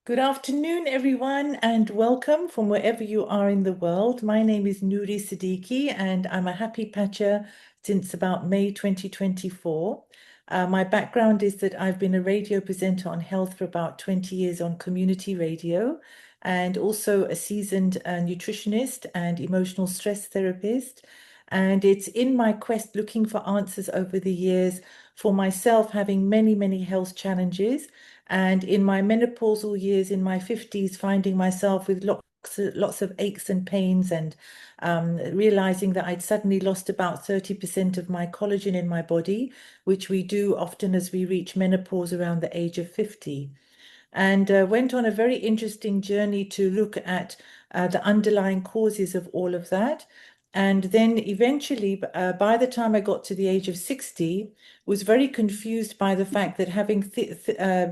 Good afternoon, everyone, and welcome from wherever you are in the world. My name is Noori Siddiqui, and I'm a happy patcher since about May 2024. My background is that I've been a radio presenter on health for about 20 years on community radio, and also a seasoned nutritionist and emotional stress therapist. And it's in my quest looking for answers over the years for myself having many, many health challenges and in my menopausal years, in my 50s, finding myself with lots of aches and pains and realizing that I'd suddenly lost about 30% of my collagen in my body, which we do often as we reach menopause around the age of 50 and went on a very interesting journey to look at the underlying causes of all of that. And then eventually, by the time I got to the age of 60, was very confused by the fact that having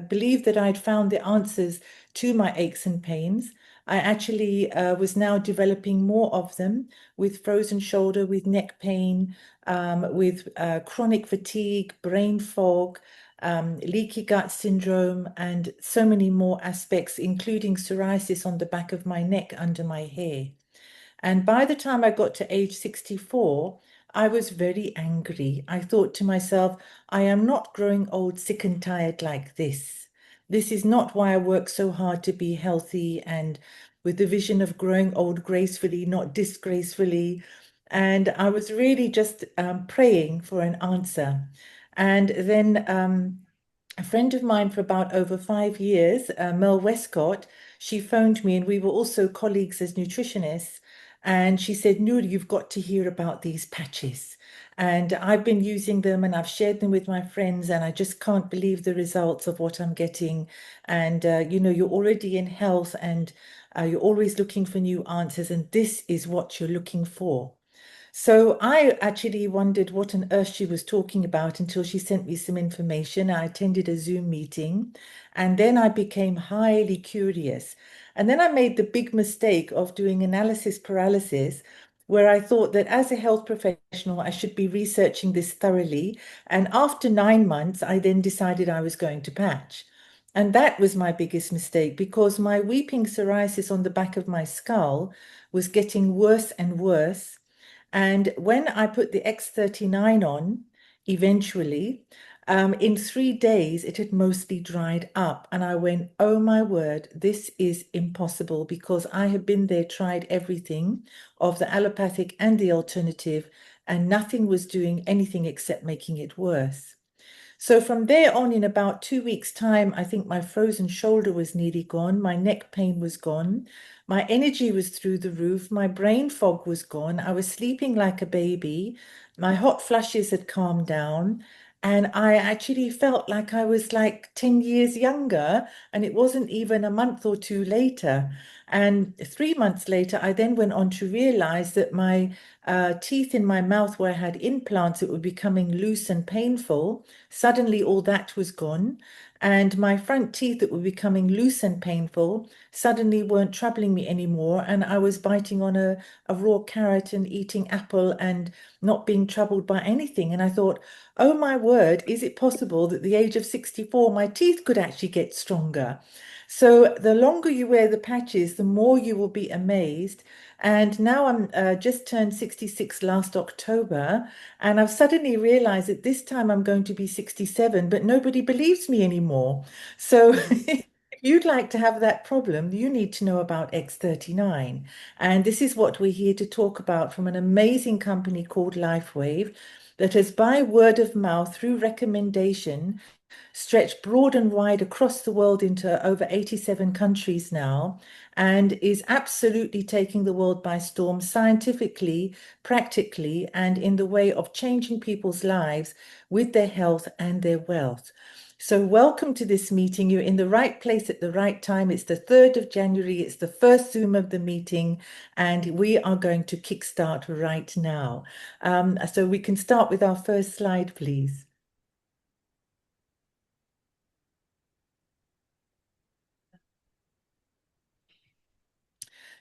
believed that I'd found the answers to my aches and pains, I actually was now developing more of them with frozen shoulder, with neck pain, with chronic fatigue, brain fog, leaky gut syndrome, and so many more aspects, including psoriasis on the back of my neck under my hair. And by the time I got to age 64, I was very angry. I thought to myself, I am not growing old, sick and tired like this. This is not why I work so hard to be healthy and with the vision of growing old gracefully, not disgracefully. And I was really just praying for an answer. And then a friend of mine for about over 5 years, Mel Westcott, she phoned me and we were also colleagues as nutritionists. And she said, Noor, you've got to hear about these patches. And I've been using them and I've shared them with my friends, and I just can't believe the results of what I'm getting. And, you're already in health and you're always looking for new answers, and this is what you're looking for. So I actually wondered what on earth she was talking about until she sent me some information. I attended a Zoom meeting and then I became highly curious. And then I made the big mistake of doing analysis paralysis, where I thought that as a health professional, I should be researching this thoroughly. And after 9 months, I then decided I was going to patch. And that was my biggest mistake because my weeping psoriasis on the back of my skull was getting worse and worse. And when I put the X39 on, eventually, in 3 days, it had mostly dried up. And I went, oh my word, this is impossible because I have been there, tried everything of the allopathic and the alternative, and nothing was doing anything except making it worse. So from there on, in about 2 weeks' time, I think my frozen shoulder was nearly gone. My neck pain was gone. My energy was through the roof. My brain fog was gone. I was sleeping like a baby. My hot flushes had calmed down. And I actually felt like I was like 10 years younger. And it wasn't even a month or two later. And 3 months later, I then went on to realize that my teeth in my mouth, where I had implants that were becoming loose and painful, suddenly all that was gone. And my front teeth that were becoming loose and painful suddenly weren't troubling me anymore. And I was biting on a raw carrot and eating apple and not being troubled by anything. And I thought, oh my word, is it possible that at the age of 64, my teeth could actually get stronger? So the longer you wear the patches, the more you will be amazed. And now I'm just turned 66 last October, and I've suddenly realized that this time I'm going to be 67, but nobody believes me anymore. So if you'd like to have that problem, you need to know about X39. And this is what we're here to talk about from an amazing company called LifeWave that has, by word of mouth, through recommendation, stretched broad and wide across the world into over 87 countries now, and is absolutely taking the world by storm scientifically, practically, and in the way of changing people's lives with their health and their wealth. So, welcome to this meeting. You're in the right place at the right time. It's the 3rd of January, it's the first Zoom of the meeting, and we are going to kickstart right now. So, we can start with our first slide, please.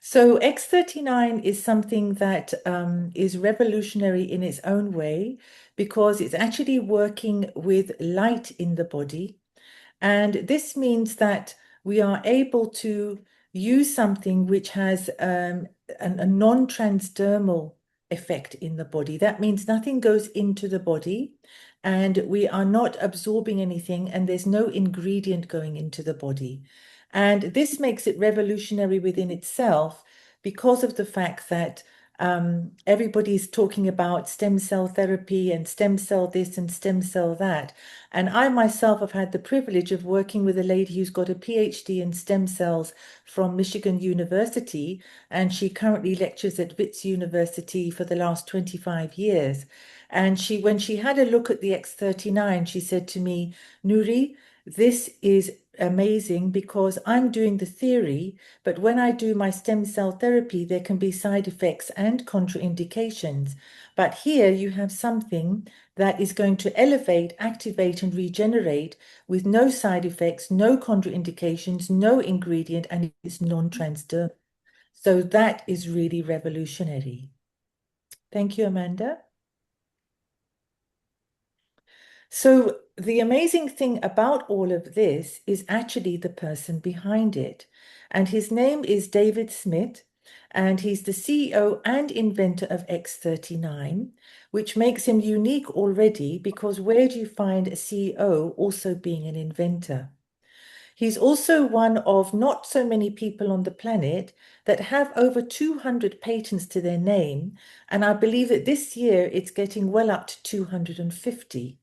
So X39 is something that is revolutionary in its own way because it's actually working with light in the body. And this means that we are able to use something which has a non-transdermal effect in the body. That means nothing goes into the body and we are not absorbing anything and there's no ingredient going into the body. And this makes it revolutionary within itself because of the fact that everybody's talking about stem cell therapy and stem cell this and stem cell that. And I myself have had the privilege of working with a lady who's got a PhD in stem cells from Michigan University, and she currently lectures at Wits University for the last 25 years. And when she had a look at the X39, she said to me, Noori, this is amazing because I'm doing the theory, but when I do my stem cell therapy, there can be side effects and contraindications. But here you have something that is going to elevate, activate, and regenerate with no side effects, no contraindications, no ingredient, and it's non-transdermal. So that is really revolutionary. Thank you, Amanda. So the amazing thing about all of this is actually the person behind it. And his name is David Smith, and he's the CEO and inventor of X39, which makes him unique already because where do you find a CEO also being an inventor? He's also one of not so many people on the planet that have over 200 patents to their name. And I believe that this year it's getting well up to 250.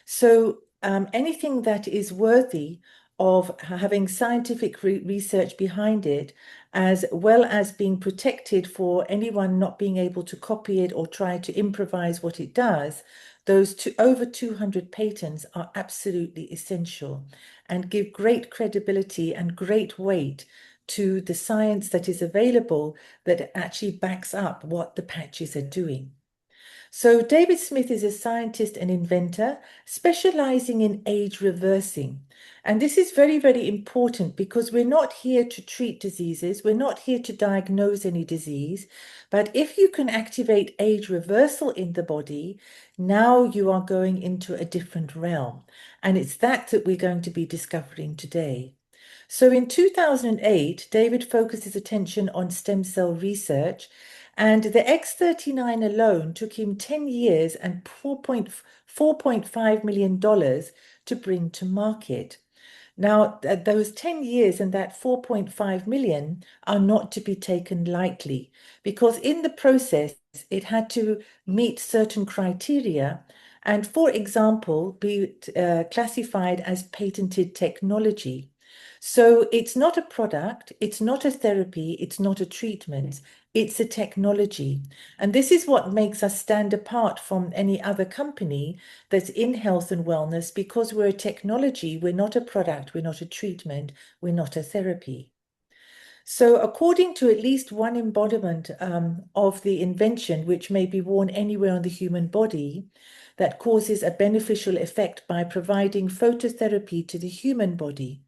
So anything that is worthy of having scientific research behind it, as well as being protected for anyone not being able to copy it or try to improvise what it does, those over 200 patents are absolutely essential and give great credibility and great weight to the science that is available that actually backs up what the patches are doing. So David Smith is a scientist and inventor specializing in age reversing. And this is very, very important because we're not here to treat diseases. We're not here to diagnose any disease. But if you can activate age reversal in the body, now you are going into a different realm. And it's that we're going to be discovering today. So in 2008, David focused his attention on stem cell research, and the X39 alone took him 10 years and $4.5 million to bring to market. Now, those 10 years and that 4.5 million are not to be taken lightly because in the process, it had to meet certain criteria and, for example, be classified as patented technology. So it's not a product, it's not a therapy, it's not a treatment, it's a technology. And this is what makes us stand apart from any other company that's in health and wellness because we're a technology, we're not a product, we're not a treatment, we're not a therapy. So according to at least one embodiment of the invention, which may be worn anywhere on the human body, that causes a beneficial effect by providing phototherapy to the human body.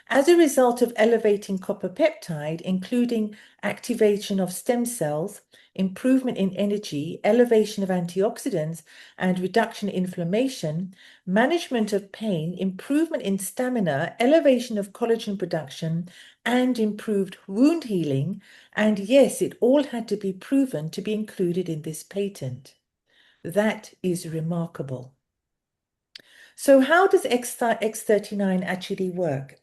As a result of elevating copper peptide, including activation of stem cells, improvement in energy, elevation of antioxidants, and reduction in inflammation, management of pain, improvement in stamina, elevation of collagen production, and improved wound healing. And yes, it all had to be proven to be included in this patent. That is remarkable. So how does X39 actually work?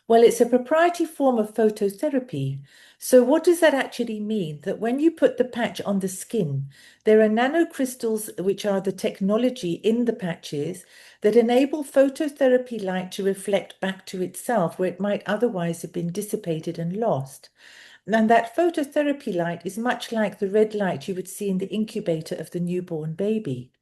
Well, it's a proprietary form of phototherapy. So what does that actually mean? That when you put the patch on the skin, there are nanocrystals, which are the technology in the patches that enable phototherapy light to reflect back to itself where it might otherwise have been dissipated and lost. And that phototherapy light is much like the red light you would see in the incubator of the newborn baby.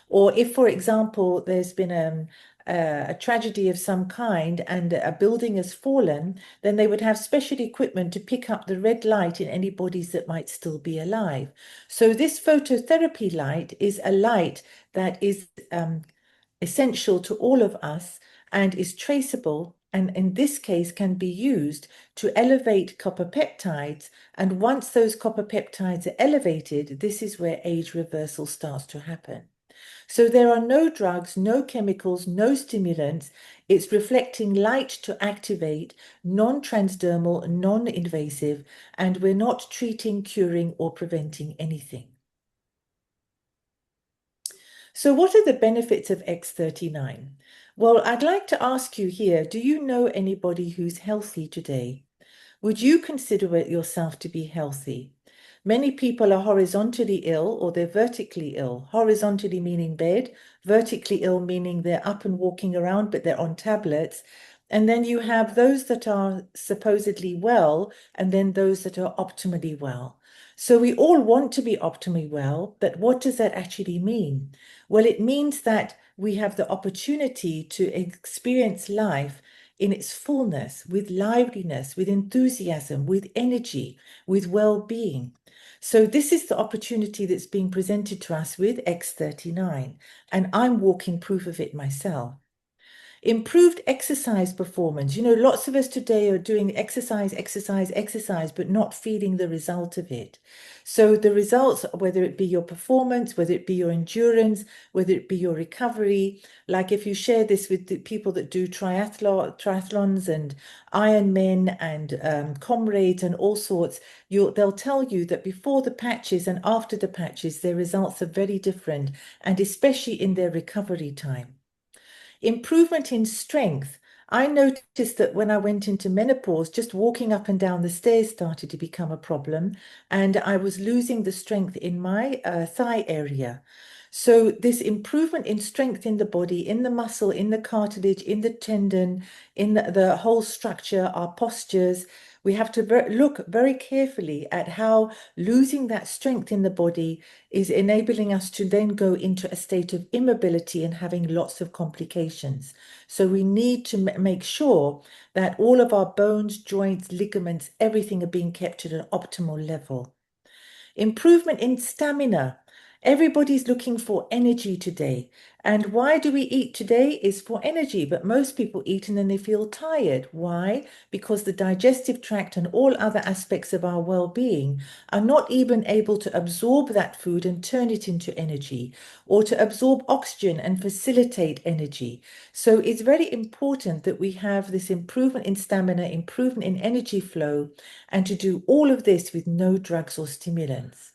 Or if, for example, there's been a tragedy of some kind and a building has fallen, then they would have special equipment to pick up the red light in any bodies that might still be alive. So this phototherapy light is a light that is essential to all of us and is traceable, and in this case can be used to elevate copper peptides. And once those copper peptides are elevated, this is where age reversal starts to happen. So there are no drugs, no chemicals, no stimulants. It's reflecting light to activate, non-transdermal, non-invasive, and we're not treating, curing, or preventing anything. So what are the benefits of X39? Well, I'd like to ask you here, do you know anybody who's healthy today? Would you consider it yourself to be healthy? Many people are horizontally ill or they're vertically ill. Horizontally meaning bed, vertically ill meaning they're up and walking around, but they're on tablets. And then you have those that are supposedly well, and then those that are optimally well. So we all want to be optimally well, but what does that actually mean? Well, it means that we have the opportunity to experience life in its fullness, with liveliness, with enthusiasm, with energy, with well-being. So this is the opportunity that's being presented to us with X39, and I'm walking proof of it myself. Improved exercise performance. You know, lots of us today are doing exercise, exercise, exercise, but not feeling the result of it. So the results, whether it be your performance, whether it be your endurance, whether it be your recovery, like if you share this with the people that do triathlons and Ironmen and comrades and all sorts, they'll tell you that before the patches and after the patches, their results are very different, and especially in their recovery time. Improvement in strength. I noticed that when I went into menopause, just walking up and down the stairs started to become a problem, and I was losing the strength in my thigh area. So, this improvement in strength in the body, in the muscle, in the cartilage, in the tendon, in the whole structure, our postures, we have to look very carefully at how losing that strength in the body is enabling us to then go into a state of immobility and having lots of complications. So we need to make sure that all of our bones, joints, ligaments, everything are being kept at an optimal level. Improvement in stamina. Everybody's looking for energy today. And why do we eat today is for energy, but most people eat and then they feel tired. Why? Because the digestive tract and all other aspects of our well-being are not even able to absorb that food and turn it into energy, or to absorb oxygen and facilitate energy. So it's very important that we have this improvement in stamina, improvement in energy flow, and to do all of this with no drugs or stimulants.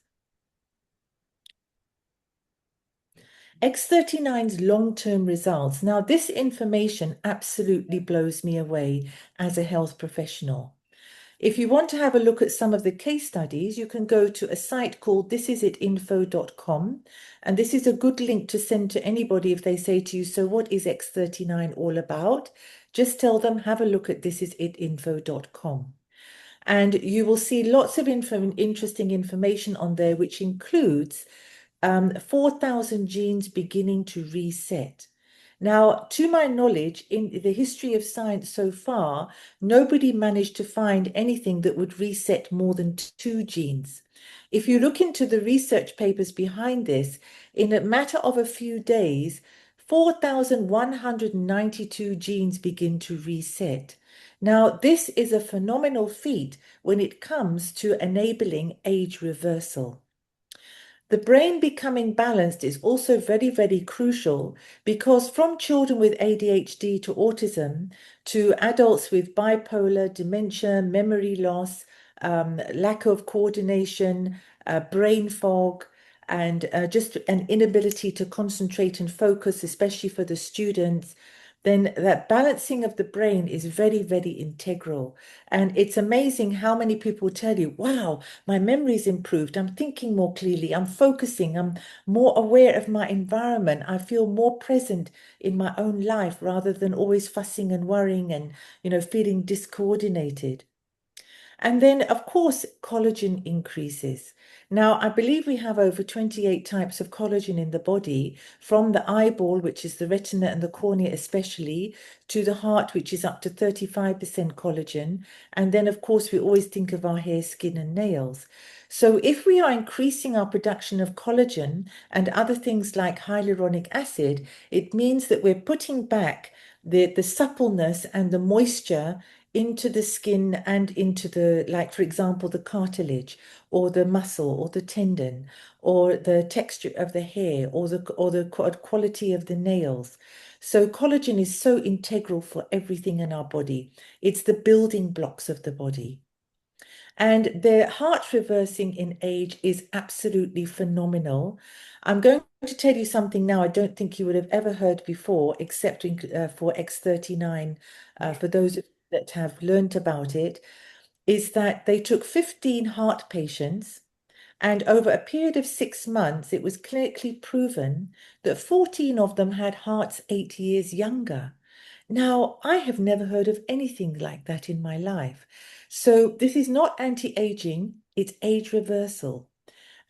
X39's long-term results. Now, this information absolutely blows me away as a health professional. If you want to have a look at some of the case studies, you can go to a site called thisisit.info.com. And this is a good link to send to anybody if they say to you, so what is X39 all about? Just tell them, have a look at thisisit.info.com. And you will see lots of interesting information on there, which includes 4,000 genes beginning to reset. Now, to my knowledge, in the history of science so far, nobody managed to find anything that would reset more than 2 genes. If you look into the research papers behind this, in a matter of a few days, 4,192 genes begin to reset. Now, this is a phenomenal feat when it comes to enabling age reversal. The brain becoming balanced is also very, very crucial because from children with ADHD to autism to adults with bipolar, dementia, memory loss, lack of coordination, brain fog, and just an inability to concentrate and focus, especially for the students, then that balancing of the brain is very, very integral. And it's amazing how many people tell you, wow, my memory's improved. I'm thinking more clearly. I'm focusing. I'm more aware of my environment. I feel more present in my own life rather than always fussing and worrying and, feeling discoordinated. And then, of course, collagen increases. Now, I believe we have over 28 types of collagen in the body, from the eyeball, which is the retina and the cornea especially, to the heart, which is up to 35% collagen. And then, of course, we always think of our hair, skin, and nails. So if we are increasing our production of collagen and other things like hyaluronic acid, it means that we're putting back the suppleness and the moisture into the skin and into the, like, for example, the cartilage or the muscle or the tendon or the texture of the hair or the quality of the nails. So collagen is so integral for everything in our body. It's the building blocks of the body. And the heart reversing in age is absolutely phenomenal. I'm going to tell you something now I don't think you would have ever heard before, except for X39. For those of you that have learned about it, is that they took 15 heart patients, and over a period of 6 months, it was clinically proven that 14 of them had hearts 8 years younger. Now, I have never heard of anything like that in my life. So, this is not anti-aging, it's age reversal.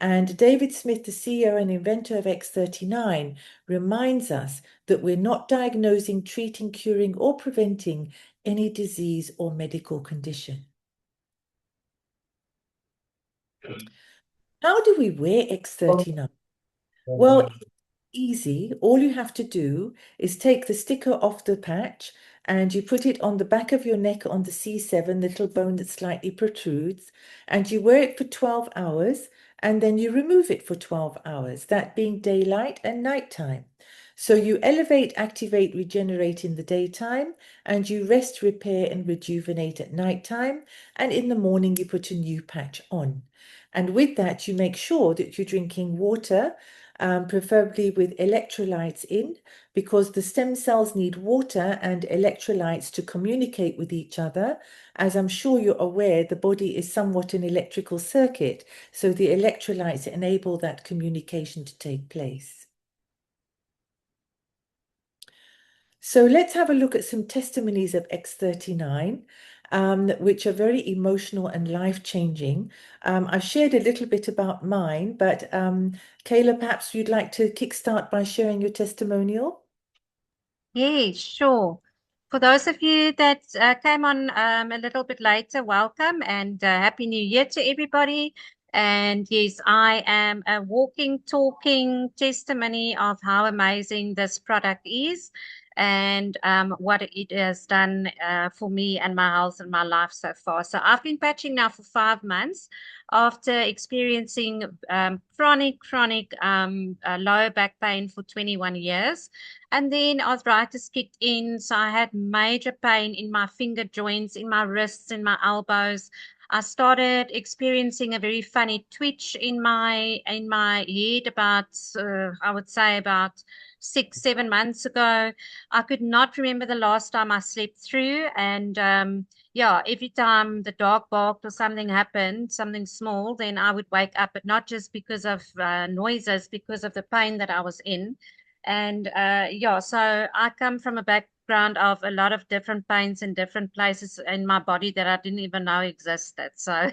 And David Smith, the CEO and inventor of X39, reminds us that we're not diagnosing, treating, curing, or preventing any disease or medical condition. How do we wear X39? Well, easy. All you have to do is take the sticker off the patch and you put it on the back of your neck on the C7, the little bone that slightly protrudes, and you wear it for 12 hours and then you remove it for 12 hours, that being daylight and nighttime. So you elevate, activate, regenerate in the daytime, and you rest, repair, and rejuvenate at nighttime. And in the morning, you put a new patch on. And with that, you make sure that you're drinking water, preferably with electrolytes in, because the stem cells need water and electrolytes to communicate with each other. As I'm sure you're aware, the body is somewhat an electrical circuit, so the electrolytes enable that communication to take place. So let's have a look at some testimonies of X39, which are very emotional and life-changing. I've shared a little bit about mine, but Kayla, perhaps you'd like to kickstart by sharing your testimonial? Yeah, sure. For those of you that came on a little bit later, welcome and Happy New Year to everybody. And yes, I am a walking, talking testimony of how amazing this product is and what it has done for me and my health and my life so far. So I've been patching now for 5 months after experiencing chronic lower back pain for 21 years. And then arthritis kicked in. So I had major pain in my finger joints, in my wrists, in my elbows. I started experiencing a very funny twitch in my head about I would say about 6, 7 months ago. I could not remember the last time I slept through, and yeah, every time the dog barked or something happened, something small, then I would wake up, but not just because of noises, because of the pain that I was in. And yeah, so I come from a background of a lot of different pains in different places in my body that I didn't even know existed. So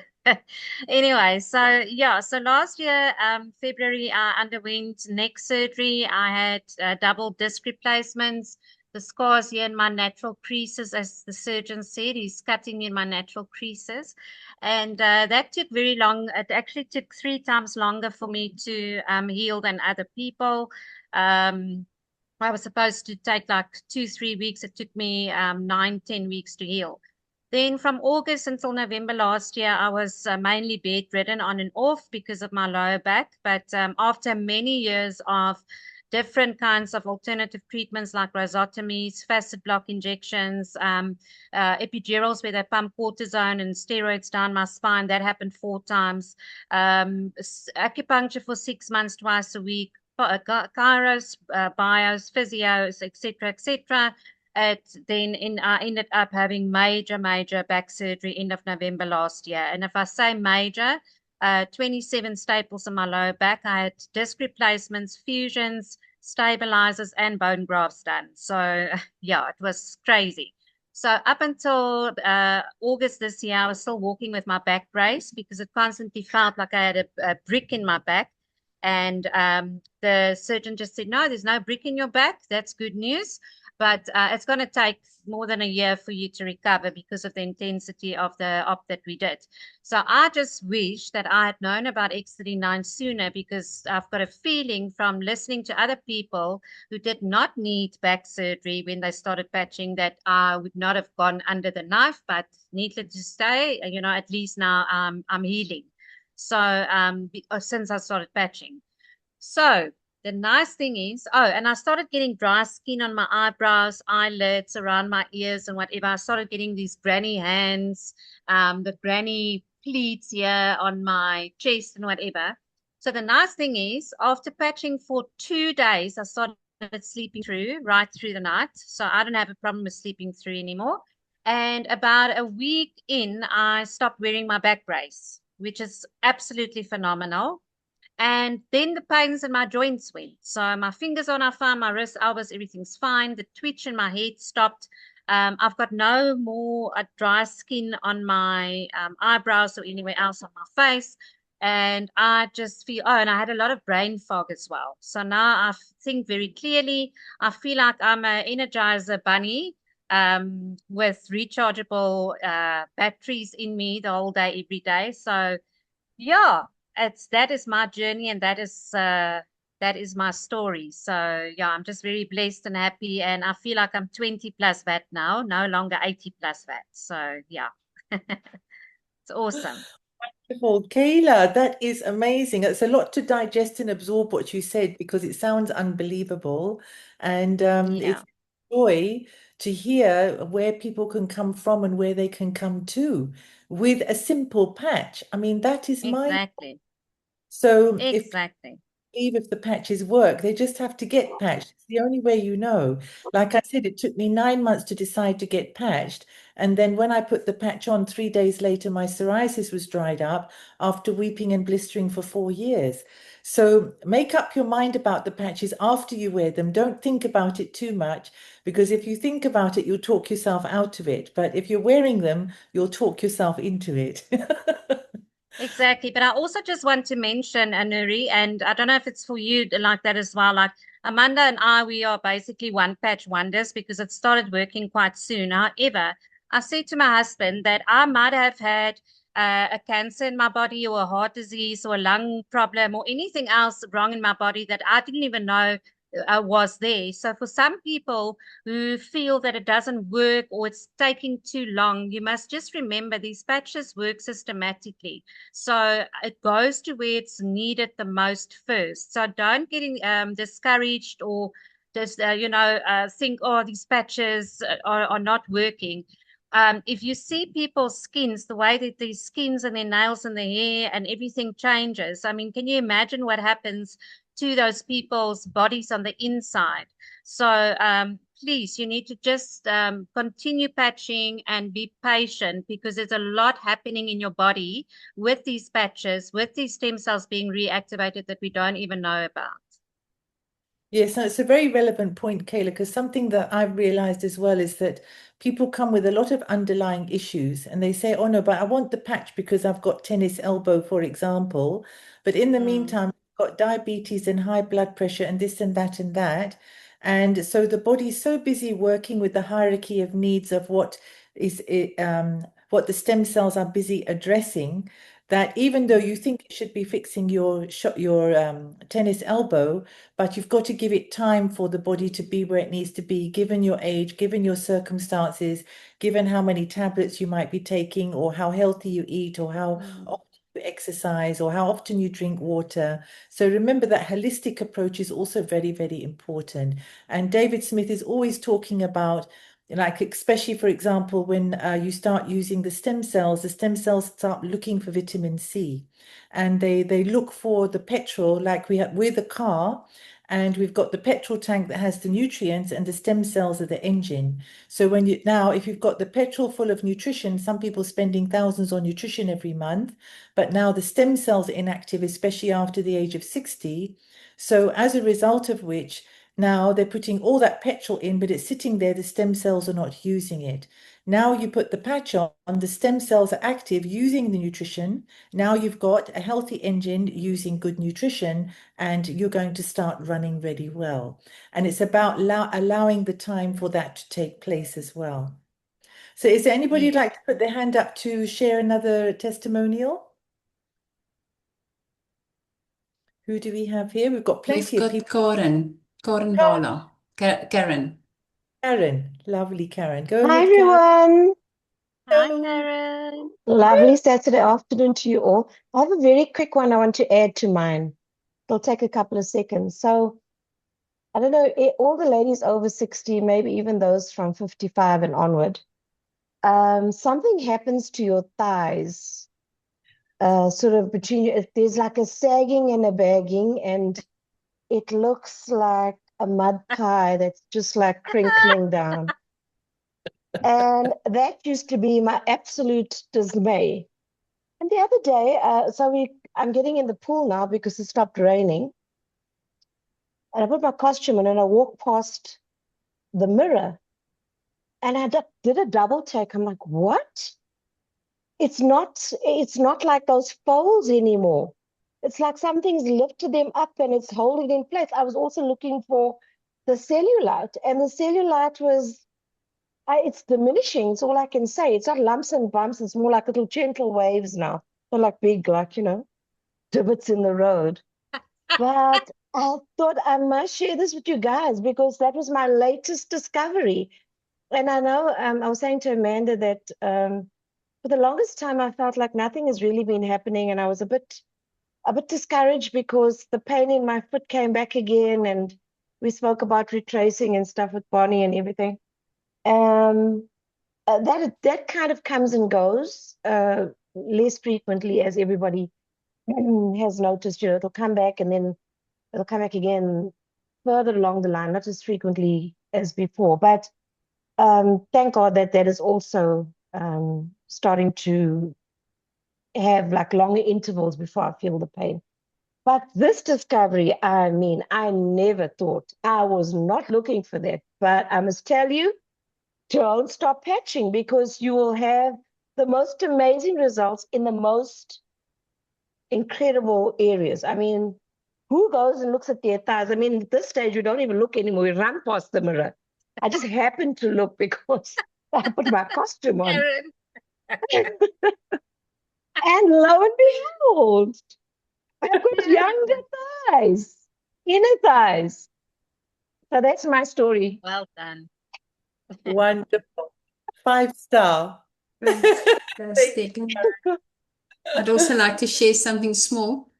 anyway, so yeah, so last year, February, I underwent neck surgery. I had double disc replacements. The scars here in my natural creases, as the surgeon said, he's cutting in my natural creases. And that took very long. It actually took 3 times longer for me to heal than other people. Um, I was supposed to take like 2, 3 weeks. It took me 9, 10 weeks to heal. Then from August until November last year, I was mainly bedridden on and off because of my lower back. But after many years of different kinds of alternative treatments like rhizotomies, facet block injections, epidurals where they pump cortisone and steroids down my spine, that happened 4 times. Acupuncture for 6 months, twice a week, chiros, bios, physios, etc., etc. I ended up having major back surgery end of November last year. And if I say major, 27 staples in my lower back. I had disc replacements, fusions, stabilizers, and bone grafts done. So yeah, it was crazy. So up until August this year, I was still walking with my back brace because it constantly felt like I had a brick in my back. And the surgeon just said, no, there's no brick in your back. That's good news. But it's going to take more than a year for you to recover because of the intensity of the op that we did. So I just wish that I had known about X39 sooner, because I've got a feeling from listening to other people who did not need back surgery when they started patching that I would not have gone under the knife. But needless to say, at least now I'm healing. So since I started patching. So the nice thing is, oh, and I started getting dry skin on my eyebrows, eyelids, around my ears, and whatever. I started getting these granny hands, the granny pleats here on my chest and whatever. So the nice thing is, after patching for 2 days, I started sleeping through right through the night. So I don't have a problem with sleeping through anymore. And about a week in, I stopped wearing my back brace, which is absolutely phenomenal. And then the pains in my joints went. So my fingers are now fine, my wrists, elbows, everything's fine. The twitch in my head stopped. I've got no more dry skin on my eyebrows or anywhere else on my face. And I just feel, oh, and I had a lot of brain fog as well. So now I think very clearly. I feel like I'm an Energizer bunny with rechargeable batteries in me the whole day, every day. So yeah, it's that is my journey, and that is my story. So yeah, I'm just very blessed and happy, and I feel like I'm 20 plus VAT now, no longer 80 plus VAT. So yeah, it's awesome. Wonderful. Kayla, that is amazing. It's a lot to digest and absorb what you said because it sounds unbelievable. And it's Yeah, a joy to hear where people can come from and where they can come to with a simple patch. I mean, that is my. exactly. So Exactly. if the patches work. They just have to get patched. It's the only way you know. Like I said, it took me 9 months to decide to get patched. And then when I put the patch on, 3 days later, my psoriasis was dried up after weeping and blistering for 4 years. So make up your mind about the patches after you wear them. Don't think about it too much, because if you think about it, you'll talk yourself out of it. But if you're wearing them, you'll talk yourself into it. Exactly. But I also just want to mention, Anuri, and I don't know if it's for you like that as well. Like Amanda and I, we are basically one patch wonders because it started working quite soon. However, I said to my husband that I might have had a cancer in my body, or a heart disease, or a lung problem, or anything else wrong in my body that I didn't even know was there. So for some people who feel that it doesn't work or it's taking too long, you must just remember these patches work systematically. So it goes to where it's needed the most first. So don't get discouraged, or just think, oh, these patches are not working. If you see people's skins, the way that their skins and their nails and their hair and everything changes, I mean, can you imagine what happens to those people's bodies on the inside? So please, you need to just continue patching and be patient, because there's a lot happening in your body with these patches, with these stem cells being reactivated that we don't even know about. Yes, no, it's a very relevant point, Kayla, because something that I've realized as well is that people come with a lot of underlying issues and they say, oh no, but I want the patch because I've got tennis elbow, for example. But in the Mm, meantime, I've got diabetes and high blood pressure and this and that and that. And so the body's so busy working with the hierarchy of needs of what the stem cells are busy addressing, that even though you think it should be fixing your tennis elbow, but you've got to give it time for the body to be where it needs to be, given your age, given your circumstances, given how many tablets you might be taking, or how healthy you eat, or how mm, often you exercise, or how often you drink water. So remember that holistic approach is also very, very important. And David Smith is always talking about, like, especially for example, when you start using the stem cells start looking for vitamin C, and they look for the petrol, like we have with a car, and we've got the petrol tank that has the nutrients, and the stem cells are the engine. So when you now, if you've got the petrol full of nutrition, some people spending thousands on nutrition every month, but now the stem cells are inactive, especially after the age of 60. So as a result of which, now they're putting all that petrol in, but it's sitting there, the stem cells are not using it. Now you put the patch on, the stem cells are active using the nutrition. Now you've got a healthy engine using good nutrition, and you're going to start running really well. And it's about allowing the time for that to take place as well. So is there anybody Yeah. who'd like to put their hand up to share another testimonial? Who do we have here? We've got We've plenty of got people. Karen Vala, Karen. Karen, lovely Karen. Go Hi ahead, Karen. everyone. Hi, Hello. Karen. Lovely Saturday afternoon to you all. I have a very quick one I want to add to mine. It'll take a couple of seconds. So, I don't know, all the ladies over 60, maybe even those from 55 and onward, something happens to your thighs, sort of between you. There's like a sagging and a bagging, and it looks like a mud pie that's just like crinkling down. And that used to be my absolute dismay. And the other day, I'm getting in the pool now because it stopped raining. And I put my costume on and I walked past the mirror and did a double take. I'm like, what? It's not like those folds anymore. It's like something's lifted them up and it's holding in place. I was also looking for the cellulite, and the cellulite it's diminishing. It's all I can say. It's not lumps and bumps. It's more like little gentle waves now. Not like big, divots in the road. But I thought I must share this with you guys because that was my latest discovery. And I know I was saying to Amanda that for the longest time I felt like nothing has really been happening, and I was a bit discouraged because the pain in my foot came back again, and we spoke about retracing and stuff with Bonnie and everything. Um, that kind of comes and goes less frequently, as everybody has noticed. It'll come back and then it'll come back again further along the line, not as frequently as before. But thank God that that is also starting to have like longer intervals before I feel the pain. But this discovery, I mean, I never thought, I was not looking for that. But I must tell you, don't stop patching because you will have the most amazing results in the most incredible areas. I mean, who goes and looks at their thighs? I mean, at this stage, we don't even look anymore. We run past the mirror. I just happened to look because I put my costume on. Karen. And lo and behold, I've got younger thighs, inner thighs. So that's my story. Well done. Wonderful. 5 star. Thank you. Fantastic. I'd also like to share something small.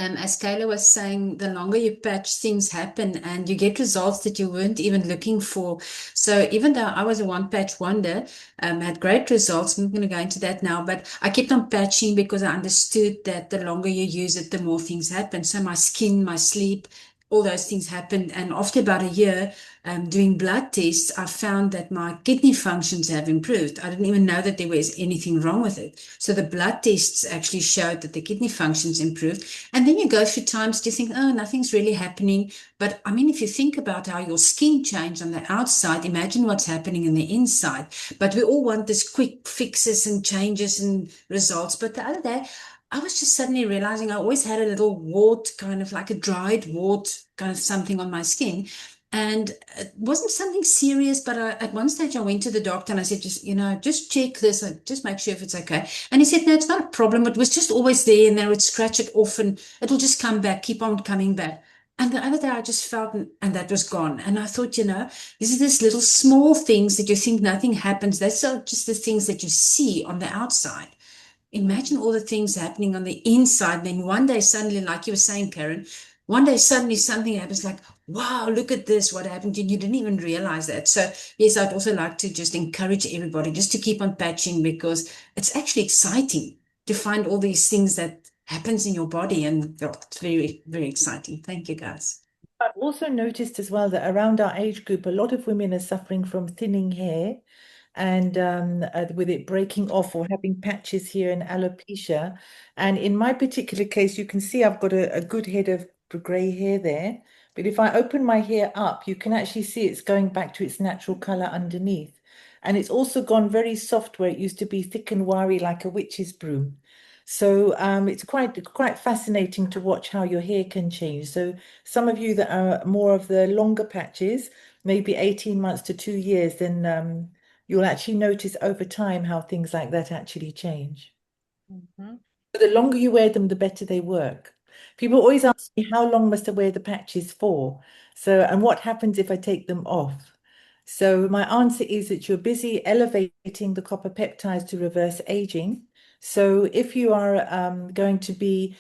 As Kayla was saying, the longer you patch, things happen and you get results that you weren't even looking for. So even though I was a one patch wonder, had great results. I'm not going to go into that now, but I kept on patching because I understood that the longer you use it, the more things happen. So my skin, my sleep, all those things happened. And after about a year, doing blood tests, I found that my kidney functions have improved. I didn't even know that there was anything wrong with it. So the blood tests actually showed that the kidney functions improved. And then you go through times to think, oh, nothing's really happening. But I mean, if you think about how your skin changed on the outside, imagine what's happening in the inside. But we all want this quick fixes and changes and results. But the other day, I was just suddenly realizing I always had a little wart, kind of like a dried wart, kind of something on my skin. And it wasn't something serious, but at one stage I went to the doctor and I said, just check this, just make sure if it's okay. And he said, no, it's not a problem. It was just always there, and they would scratch it off and it'll just come back, keep on coming back. And the other day I just felt, and that was gone. And I thought, these are these little small things that you think nothing happens. That's just the things that you see on the outside. Imagine all the things happening on the inside. Then one day suddenly, like you were saying, Karen, one day suddenly something happens like, wow, look at this, what happened? And you didn't even realize that. So yes, I'd also like to just encourage everybody just to keep on patching because it's actually exciting to find all these things that happens in your body. And well, it's very, very exciting. Thank you, guys. I've also noticed as well that around our age group, a lot of women are suffering from thinning hair and with it breaking off or having patches here and alopecia. And in my particular case, you can see I've got a good head of grey hair there. But if I open my hair up, you can actually see it's going back to its natural color underneath. And it's also gone very soft where it used to be thick and wiry like a witch's broom. So it's quite fascinating to watch how your hair can change. So some of you that are more of the longer patches, maybe 18 months to 2 years, then you'll actually notice over time how things like that actually change. Mm-hmm. But the longer you wear them, the better they work. People always ask me, how long must I wear the patches for? So, and what happens if I take them off? So my answer is that you're busy elevating the copper peptides to reverse aging. So if you are going to be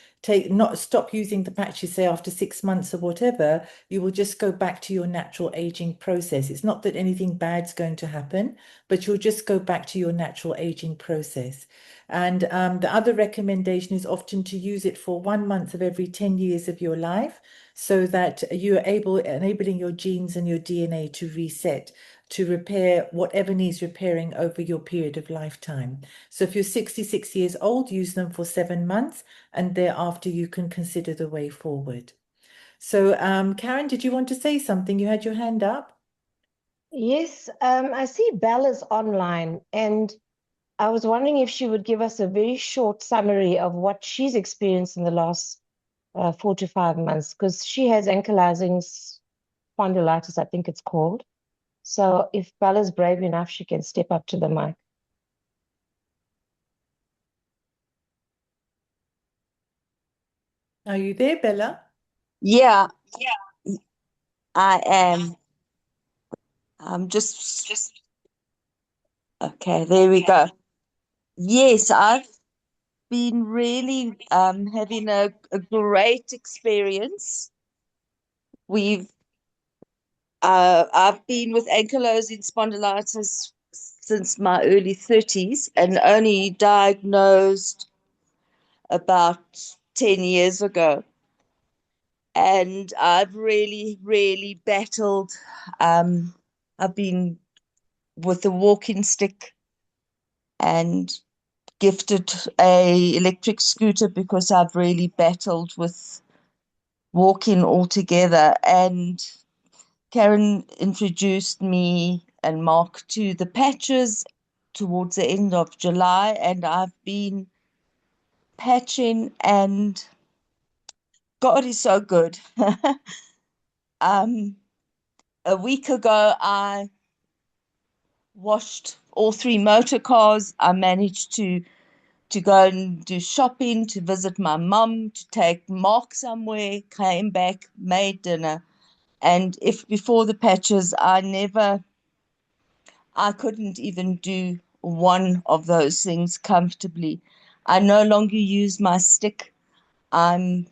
not stop using the patches, say after 6 months or whatever, you will just go back to your natural aging process. It's not that anything bad's going to happen, but you'll just go back to your natural aging process. And the other recommendation is often to use it for 1 month of every 10 years of your life, so that you are enabling your genes and your DNA to reset, to repair whatever needs repairing over your period of lifetime. So if you're 66 years old, use them for 7 months, and thereafter you can consider the way forward. So Karen, did you want to say something? You had your hand up. Yes, I see Bella's online, and I was wondering if she would give us a very short summary of what she's experienced in the last 4 to 5 months, because she has ankylosing spondylitis, I think it's called. So if Bella's brave enough, she can step up to the mic. Are you there, Bella? Yeah, I am. I'm just okay, there we go. Yes, I've been really having a great experience. We've I've been with ankylosing spondylitis since my early 30s and only diagnosed about 10 years ago. And I've really, really battled. I've been with a walking stick and gifted a electric scooter because I've really battled with walking altogether. And Karen introduced me and Mark to the patches towards the end of July, and I've been patching, and God is so good. um, a week ago, I washed all three motor cars. I managed to go and do shopping, to visit my mum, to take Mark somewhere, came back, made dinner. And if before the patches, I couldn't even do one of those things comfortably. I no longer use my stick. I'm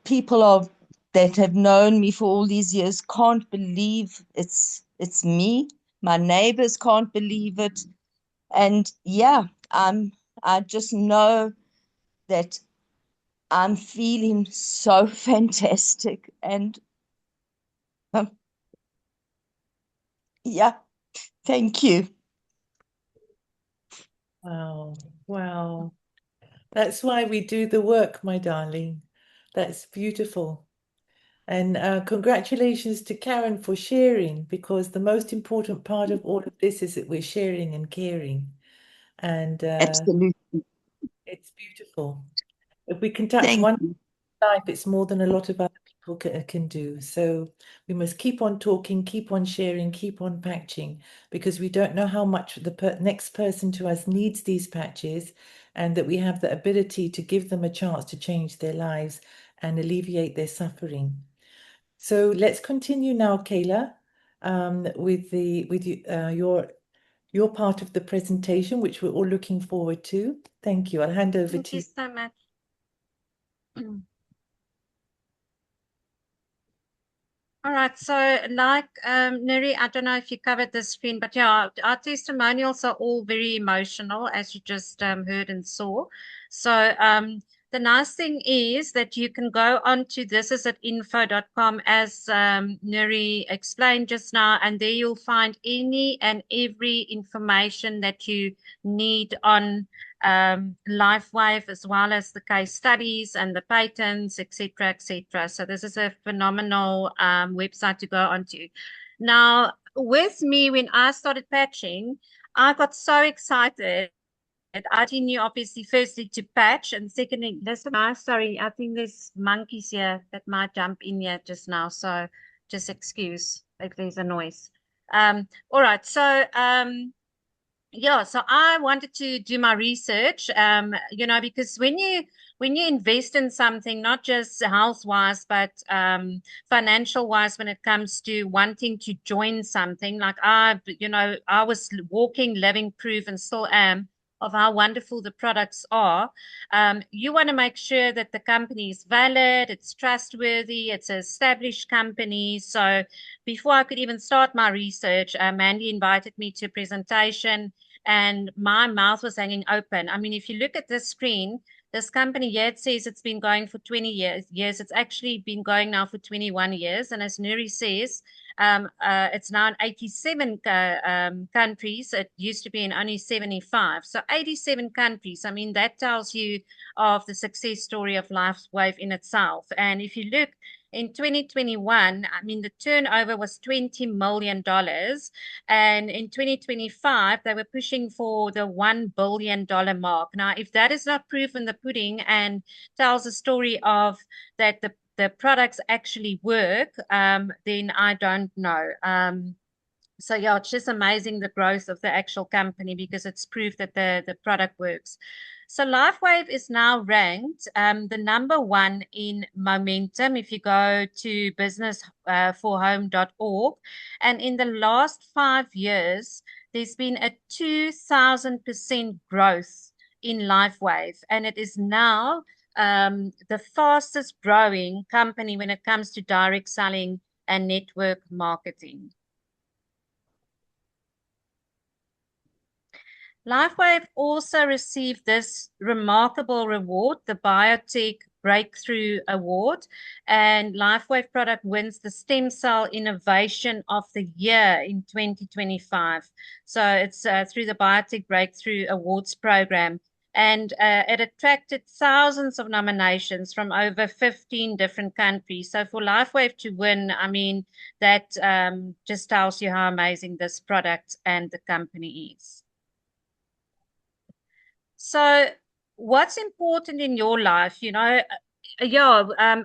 people of that have known me for all these years can't believe it's me. My neighbors can't believe it. And yeah, I just know that I'm feeling so fantastic. And um, yeah, thank you. Wow, wow. That's why we do the work, my darling. That's beautiful. And congratulations to Karen for sharing, because the most important part of all of this is that we're sharing and caring. And Absolutely. it's beautiful. If we can touch Thank one you. life, it's more than a lot of other people can do. So we must keep on talking, keep on sharing, keep on patching, because we don't know how much the next person to us needs these patches, and that we have the ability to give them a chance to change their lives and alleviate their suffering. So let's continue now, Kayla, with your part of the presentation, which we're all looking forward to. Thank you. I'll hand over Thank to you you. so much. All right, so like Noori, I don't know if you covered the screen, but yeah, our testimonials are all very emotional, as you just heard and saw. So the nice thing is that you can go on to thisisatinfo.com, as Noori explained just now, and there you'll find any and every information that you need on LifeWave, as well as the case studies and the patents, etc., etc. So this is a phenomenal website to go onto. Now, with me, when I started patching, I got so excited. I knew obviously firstly to patch and secondly, listen, sorry, I think there's monkeys here that might jump in here just now. So just excuse if there's a noise. All right. So yeah, so I wanted to do my research, because when you invest in something, not just health wise, but financial wise, when it comes to wanting to join something, like I was walking, living proof, and still am of how wonderful the products are. You want to make sure that the company is valid, it's trustworthy, it's an established company. So before I could even start my research, Mandy invited me to a presentation and my mouth was hanging open. I mean, if you look at this screen, this company here, it says it's been going for 20 years. Yes, it's actually been going now for 21 years. And as Noori says, it's now in 87 countries. It used to be in only 75. So 87 countries. I mean, that tells you of the success story of LifeWave in itself. And if you look in 2021, I mean, the turnover was $20 million. And in 2025, they were pushing for the $1 billion mark. Now, if that is not proof in the pudding and tells a story of that the products actually work, then I don't know. So yeah, it's just amazing the growth of the actual company because it's proof that the product works. So LifeWave is now ranked the number one in momentum if you go to businessforhome.org. And in the last 5 years, there's been a 2,000% growth in LifeWave. And it is now the fastest growing company when it comes to direct selling and network marketing. LifeWave also received this remarkable reward, the Biotech Breakthrough Award, and LifeWave product wins the Stem Cell Innovation of the Year in 2025. So it's through the Biotech Breakthrough Awards program. And it attracted thousands of nominations from over 15 different countries. So for LifeWave to win, I mean, that just tells you how amazing this product and the company is. So, what's important in your life? I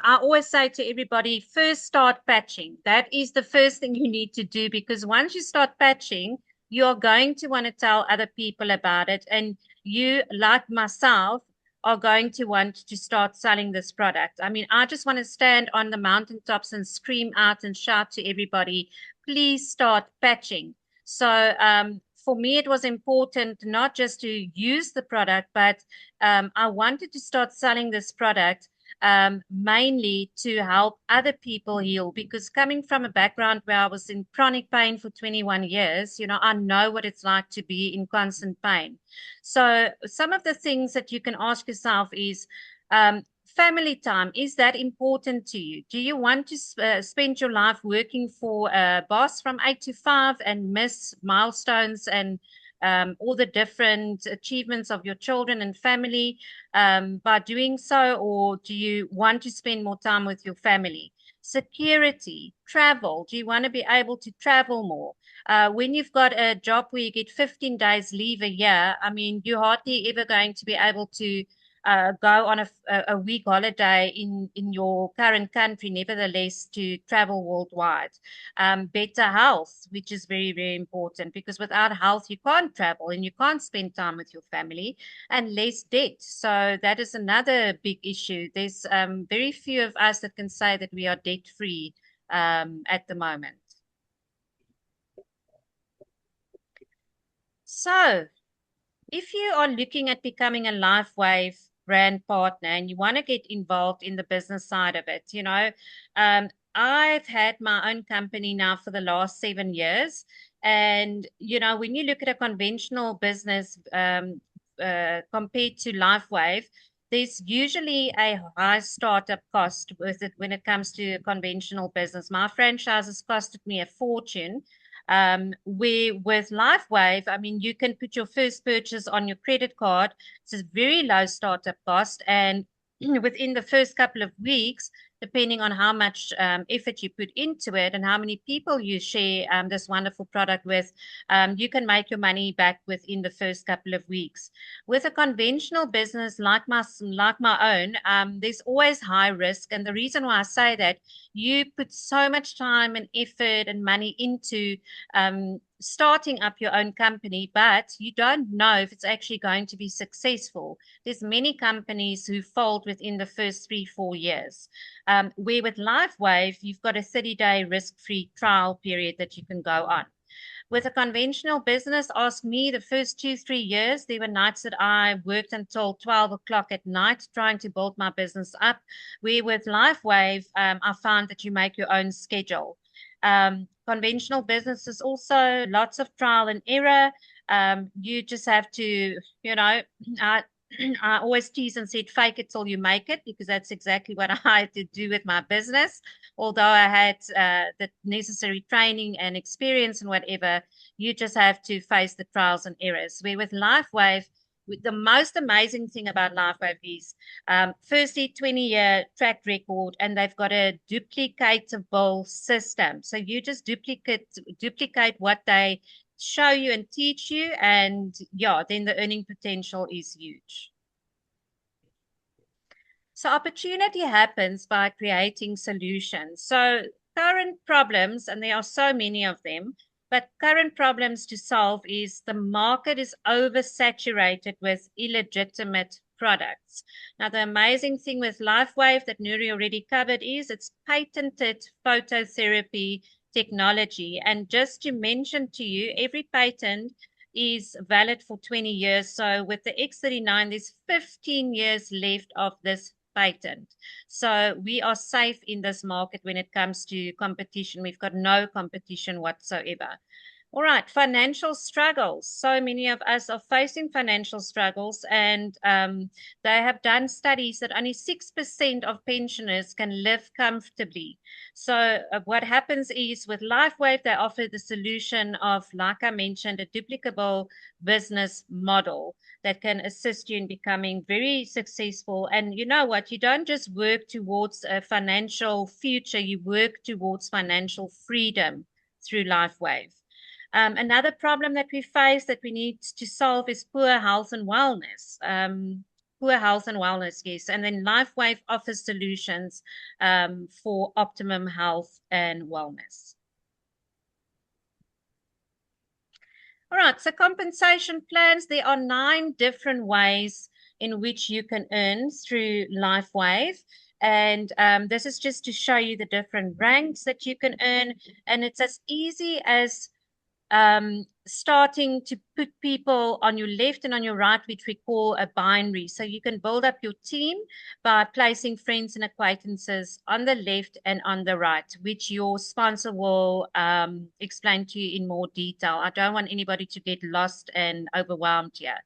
always say to everybody, first start patching. That is the first thing you need to do because once you start patching, you're going to want to tell other people about it. And you, like myself, are going to want to start selling this product. I mean, I just want to stand on the mountaintops and scream out and shout to everybody, please start patching. So, for me, it was important not just to use the product, but I wanted to start selling this product mainly to help other people heal. Because coming from a background where I was in chronic pain for 21 years, I know what it's like to be in constant pain. So, some of the things that you can ask yourself is, family time, is that important to you? Do you want to spend your life working for a boss from 8 to 5 and miss milestones and all the different achievements of your children and family by doing so? Or do you want to spend more time with your family? Security, travel. Do you want to be able to travel more? When you've got a job where you get 15 days leave a year, I mean, you're hardly ever going to be able to go on a week holiday in your current country, nevertheless, to travel worldwide. Better health, which is very, very important because without health, you can't travel and you can't spend time with your family, and less debt. So that is another big issue. There's very few of us that can say that we are debt free at the moment. So, if you are looking at becoming a LifeWave brand partner and you want to get involved in the business side of it, I've had my own company now for the last 7 years. And, when you look at a conventional business compared to LifeWave, there's usually a high startup cost with it when it comes to conventional business. My franchise has costed me a fortune. Where with LifeWave, I mean, you can put your first purchase on your credit card. It's a very low startup cost. And within the first couple of weeks, depending on how much effort you put into it and how many people you share this wonderful product with, you can make your money back within the first couple of weeks. With a conventional business like my own, there's always high risk. And the reason why I say that, you put so much time and effort and money into starting up your own company, but you don't know if it's actually going to be successful. There's many companies who fold within the first 3-4 years. Where with LifeWave, you've got a 30-day risk-free trial period that you can go on. With a conventional business, ask me, the first 2-3 years, there were nights that I worked until 12 o'clock at night trying to build my business up. Where with LifeWave, I found that you make your own schedule. Conventional businesses also lots of trial and error. You just have to, I, I always tease and said, fake it till you make it, because that's exactly what I had to do with my business. Although I had the necessary training and experience and whatever, you just have to face the trials and errors. Where with LifeWave, the most amazing thing about LifeWave is, firstly, 20-year track record, and they've got a duplicatable system. So you just duplicate what they show you and teach you, and yeah, then the earning potential is huge. So opportunity happens by creating solutions. So current problems, and there are so many of them, but current problems to solve is the market is oversaturated with illegitimate products. Now, the amazing thing with LifeWave that Noori already covered is it's patented phototherapy technology. And just to mention to you, every patent is valid for 20 years. So with the X39, there's 15 years left of this patent. So we are safe in this market when it comes to competition. We've got no competition whatsoever. All right, financial struggles. So many of us are facing financial struggles, and they have done studies that only 6% of pensioners can live comfortably. So what happens is with LifeWave, they offer the solution of, like I mentioned, a duplicable business model that can assist you in becoming very successful. And you know what? You don't just work towards a financial future, you work towards financial freedom through LifeWave. Another problem that we face that we need to solve is poor health and wellness. Poor health and wellness, yes. And then LifeWave offers solutions for optimum health and wellness. All right, so compensation plans, there are 9 different ways in which you can earn through LifeWave. And this is just to show you the different ranks that you can earn. And it's as easy as starting to put people on your left and on your right, which we call a binary. So you can build up your team by placing friends and acquaintances on the left and on the right, which your sponsor will explain to you in more detail. I don't want anybody to get lost and overwhelmed here.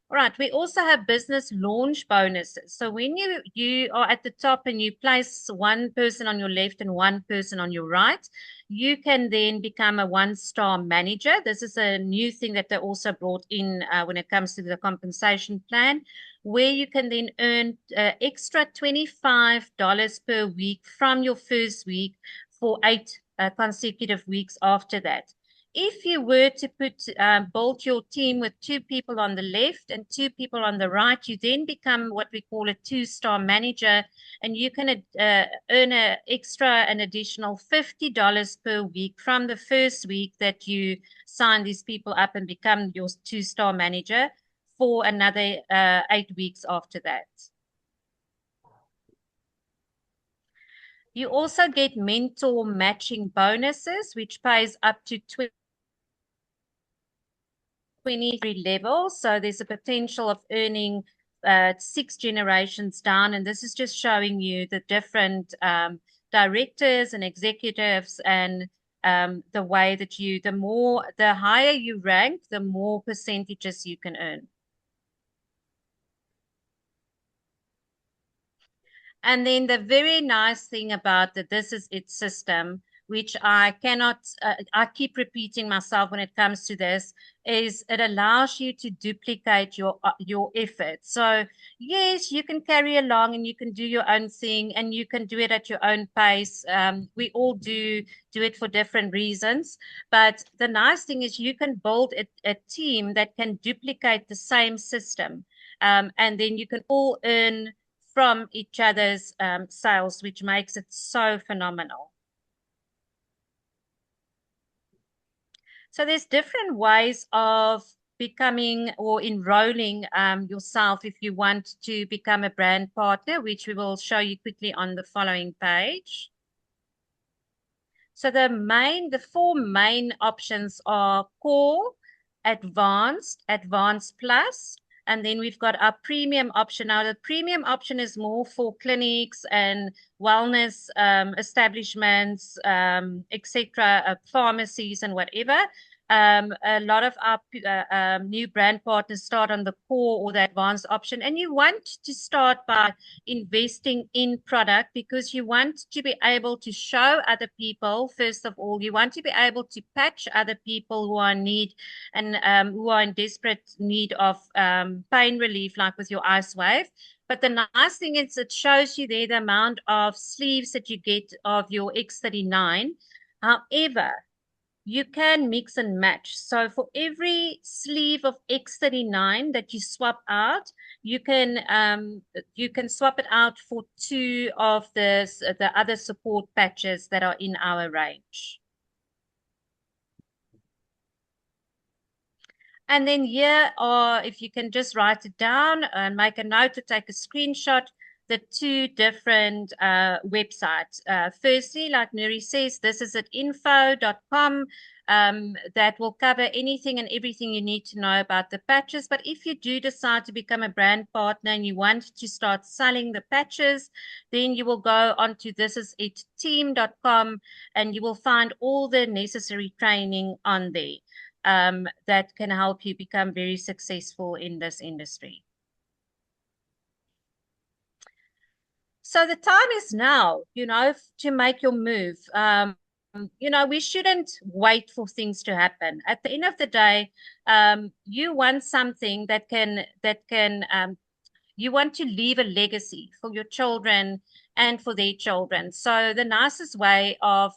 All right, we also have business launch bonuses. So when you are at the top and you place one person on your left and one person on your right, you can then become a 1-star manager. This is a new thing that they also brought in when it comes to the compensation plan, where you can then earn extra $25 per week from your first week for 8 consecutive weeks after that. If you were to build your team with 2 people on the left and 2 people on the right, you then become what we call a 2-star manager, and you can earn an additional $50 per week from the first week that you sign these people up and become your 2-star manager for another 8 weeks after that. You also get mentor matching bonuses, which pays up to 23 levels. So there's a potential of earning 6 generations down. And this is just showing you the different directors and executives, and the way that the higher you rank, the more percentages you can earn. And then the very nice thing about the This Is It system, which I cannot, I keep repeating myself when it comes to this, is it allows you to duplicate your effort. So yes, you can carry along and you can do your own thing and you can do it at your own pace. We all do it for different reasons. But the nice thing is you can build a team that can duplicate the same system. And then you can all earn from each other's sales, which makes it so phenomenal. So there's different ways of becoming or enrolling yourself if you want to become a brand partner, which we will show you quickly on the following page. So the four main options are core, advanced, advanced plus, and then we've got our premium option. Now the premium option is more for clinics and wellness establishments, etc., pharmacies and whatever. A lot of our new brand partners start on the core or the advanced option, and you want to start by investing in product because you want to be able to show other people, first of all, you want to be able to patch other people who are in need and who are in desperate need of pain relief, like with your ice wave. But the nice thing is it shows you there the amount of sleeves that you get of your X39. However, you can mix and match. So for every sleeve of X39 that you swap out, you can swap it out for two of the other support patches that are in our range. And then here are, if you can just write it down and make a note to take a screenshot, the two different websites. Firstly, like Noori says, this is at info.com. That will cover anything and everything you need to know about the patches. But if you do decide to become a brand partner and you want to start selling the patches, then you will go onto thisisitteam.com and you will find all the necessary training on there that can help you become very successful in this industry. So the time is now, to make your move. We shouldn't wait for things to happen. At the end of the day, you want something you want to leave a legacy for your children and for their children. So the nicest way of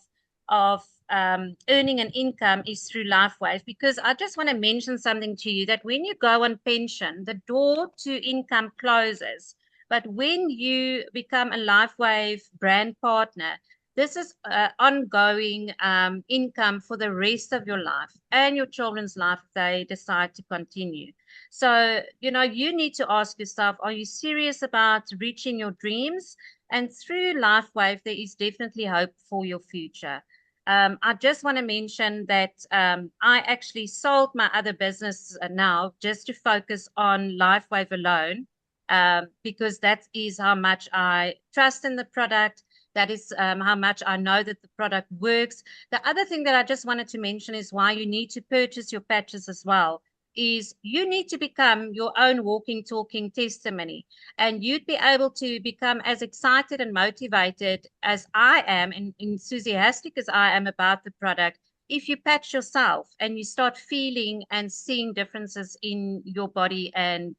earning an income is through LifeWave, because I just want to mention something to you that when you go on pension, the door to income closes. But when you become a LifeWave brand partner, this is ongoing income for the rest of your life and your children's life if they decide to continue. So, you need to ask yourself, are you serious about reaching your dreams? And through LifeWave, there is definitely hope for your future. I just want to mention that I actually sold my other business now just to focus on LifeWave alone, because that is how much I trust in the product. That is how much I know that the product works. The other thing that I just wanted to mention is why you need to purchase your patches as well, is you need to become your own walking, talking testimony. And you'd be able to become as excited and motivated as I am and enthusiastic as I am about the product if you patch yourself and you start feeling and seeing differences in your body and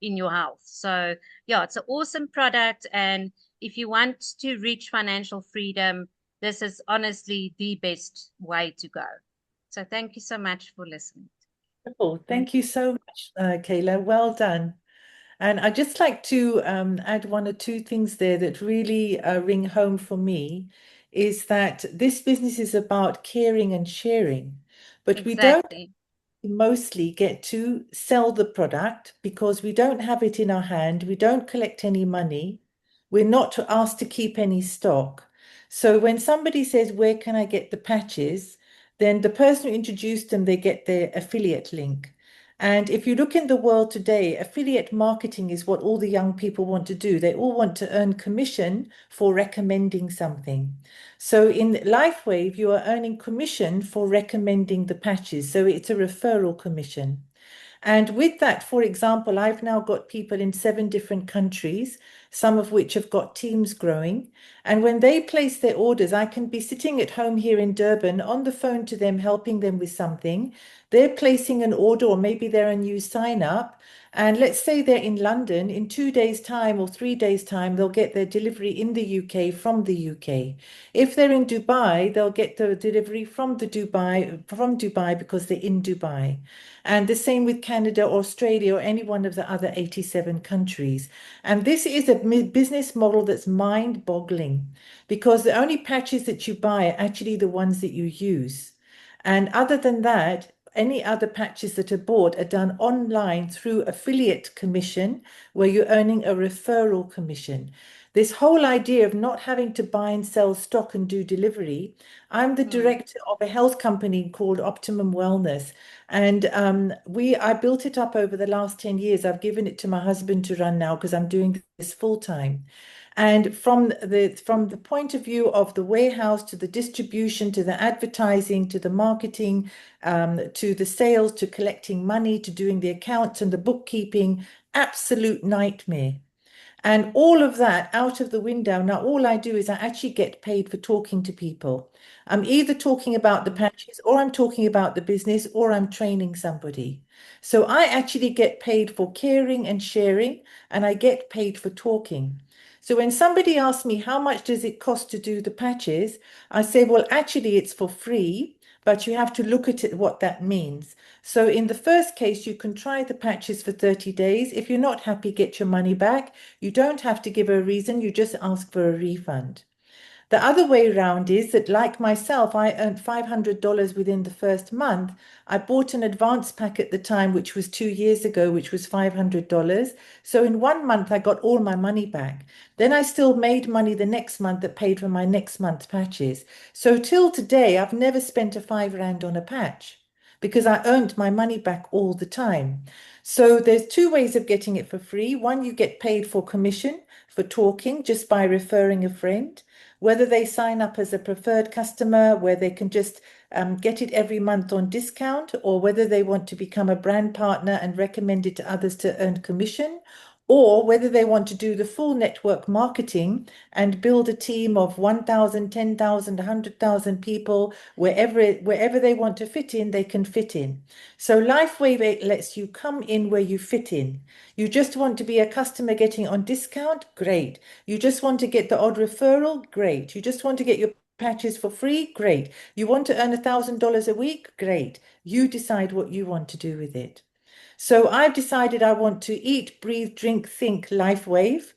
in your health. So, yeah, it's an awesome product. And if you want to reach financial freedom, this is honestly the best way to go. So thank you so much for listening. Oh, thank you so much, Kayla. Well done. And I'd just like to add one or two things there that really ring home for me is that this business is about caring and sharing, but we don't Exactly. mostly get to sell the product because we don't have it in our hand. We don't collect any money. We're not asked to keep any stock. So when somebody says, where can I get the patches? Then the person who introduced them, they get their affiliate link. And if you look in the world today, affiliate marketing is what all the young people want to do. They all want to earn commission for recommending something. So in LifeWave, you are earning commission for recommending the patches. So it's a referral commission. And with that, for example, I've now got people in 7 different countries some of which have got teams growing. And when they place their orders, I can be sitting at home here in Durban on the phone to them, helping them with something. They're placing an order, or maybe they're a new sign up. And let's say they're in London, in 2 days' time or 3 days' time, they'll get their delivery in the UK from the UK. If they're in Dubai, they'll get the delivery from Dubai because they're in Dubai. And the same with Canada, Australia, or any one of the other 87 countries. And this is a business model that's mind-boggling because the only patches that you buy are actually the ones that you use. And other than that, any other patches that are bought are done online through affiliate commission, where you're earning a referral commission. This whole idea of not having to buy and sell stock and do delivery. I'm the director of a health company called Optimum Wellness, and I built it up over the last 10 years. I've given it to my husband to run now because I'm doing this full time. And from the point of view of the warehouse to the distribution to the advertising to the marketing to the sales to collecting money to doing the accounts and the bookkeeping, absolute nightmare. And all of that out of the window. Now, all I do is I actually get paid for talking to people. I'm either talking about the patches, or I'm talking about the business, or I'm training somebody. So I actually get paid for caring and sharing, and I get paid for talking. So when somebody asks me how much does it cost to do the patches, I say, well, actually it's for free, but you have to look at it what that means. So in the first case, you can try the patches for 30 days. If you're not happy, get your money back. You don't have to give a reason, you just ask for a refund. The other way around is that, like myself, I earned $500 within the first month. I bought an advance pack at the time, which was 2 years ago, which was $500. So in 1 month, I got all my money back. Then I still made money the next month that paid for my next month's patches. So till today, I've never spent a £5 on a patch because I earned my money back all the time. So there's two ways of getting it for free. One, you get paid for commission for talking just by referring a friend, whether they sign up as a preferred customer, where they can just get it every month on discount, or whether they want to become a brand partner and recommend it to others to earn commission, or whether they want to do the full network marketing and build a team of 1,000, 10,000, 100,000 people, wherever they want to fit in, they can fit in. So LifeWave lets you come in where you fit in. You just want to be a customer getting on discount? Great. You just want to get the odd referral? Great. You just want to get your patches for free? Great. You want to earn $1,000 a week? Great. You decide what you want to do with it. So I've decided I want to eat, breathe, drink, think LifeWave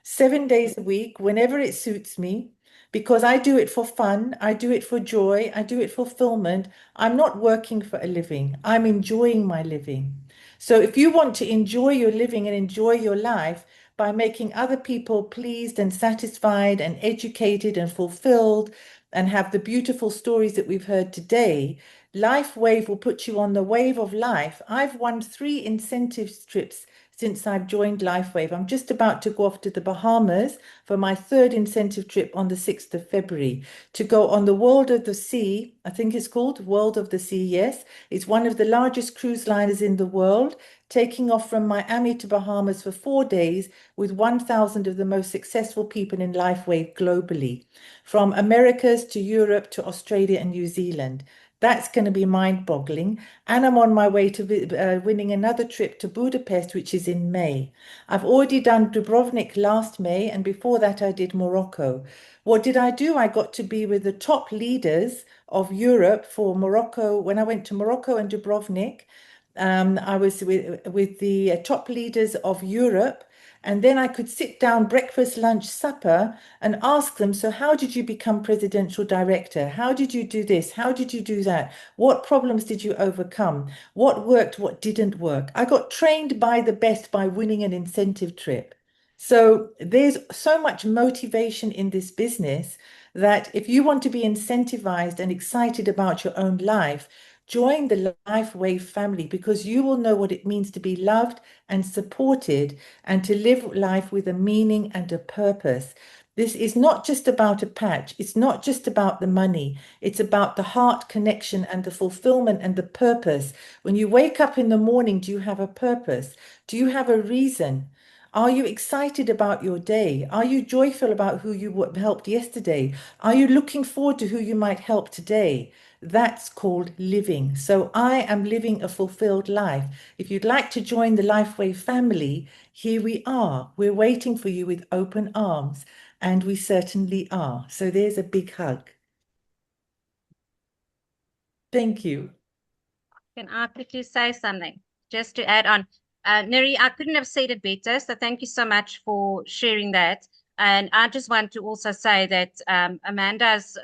7 days a week, whenever it suits me, because I do it for fun, I do it for joy, I do it for fulfillment. I'm not working for a living, I'm enjoying my living. So if you want to enjoy your living and enjoy your life by making other people pleased and satisfied and educated and fulfilled and have the beautiful stories that we've heard today, Life Wave will put you on the wave of life. I've won 3 incentive trips since I've joined LifeWave. I'm just about to go off to the Bahamas for my third incentive trip on the 6th of February to go on the World of the Sea. I think it's called World of the Sea, yes. It's one of the largest cruise liners in the world, taking off from Miami to Bahamas for 4 days with 1,000 of the most successful people in LifeWave globally, from Americas to Europe to Australia and New Zealand. That's going to be mind-boggling. And I'm on my way to winning another trip to Budapest, which is in May. I've already done Dubrovnik last May, and before that I did Morocco. What did I do? I got to be with the top leaders of Europe for Morocco. When I went to Morocco and Dubrovnik, I was with the top leaders of Europe, and then I could sit down breakfast, lunch, supper, and ask them, so how did you become presidential director? How did you do this? How did you do that? What problems did you overcome? What worked? What didn't work? I got trained by the best by winning an incentive trip. So there's so much motivation in this business that if you want to be incentivized and excited about your own life, join the LifeWave family, because you will know what it means to be loved and supported and to live life with a meaning and a purpose. This is not just about a patch. It's not just about the money. It's about the heart connection and the fulfillment and the purpose. When you wake up in the morning, do you have a purpose? Do you have a reason? Are you excited about your day? Are you joyful about who you helped yesterday? Are you looking forward to who you might help today? That's called living. So I am living a fulfilled life. If you'd like to join the Lifeway family, here we are. We're waiting for you with open arms, and we certainly are. So there's a big hug. Thank you. Can I quickly say something just to add on? Neri, I couldn't have said it better. So thank you so much for sharing that. And I just want to also say that Amanda's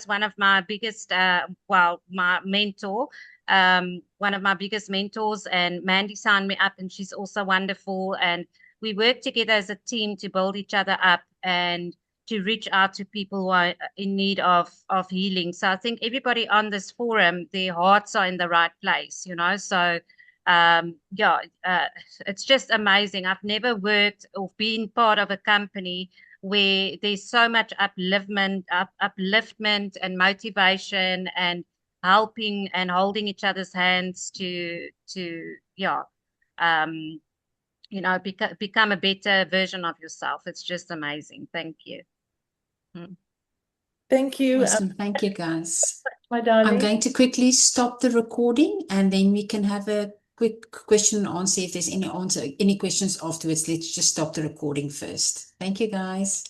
one of my biggest, my mentor, one of my biggest mentors. And Mandy signed me up, and she's also wonderful. And we work together as a team to build each other up and to reach out to people who are in need of healing. So I think everybody on this forum, their hearts are in the right place, you know. So it's just amazing. I've never worked or been part of a company where there's so much upliftment and motivation and helping and holding each other's hands um, become a better version of yourself. It's just amazing. Thank you. Thank you, Awesome. Thank you, guys. my darling. I'm going to quickly stop the recording, and then we can have a quick question and answer. If there's any questions afterwards, let's just stop the recording first. Thank you, guys.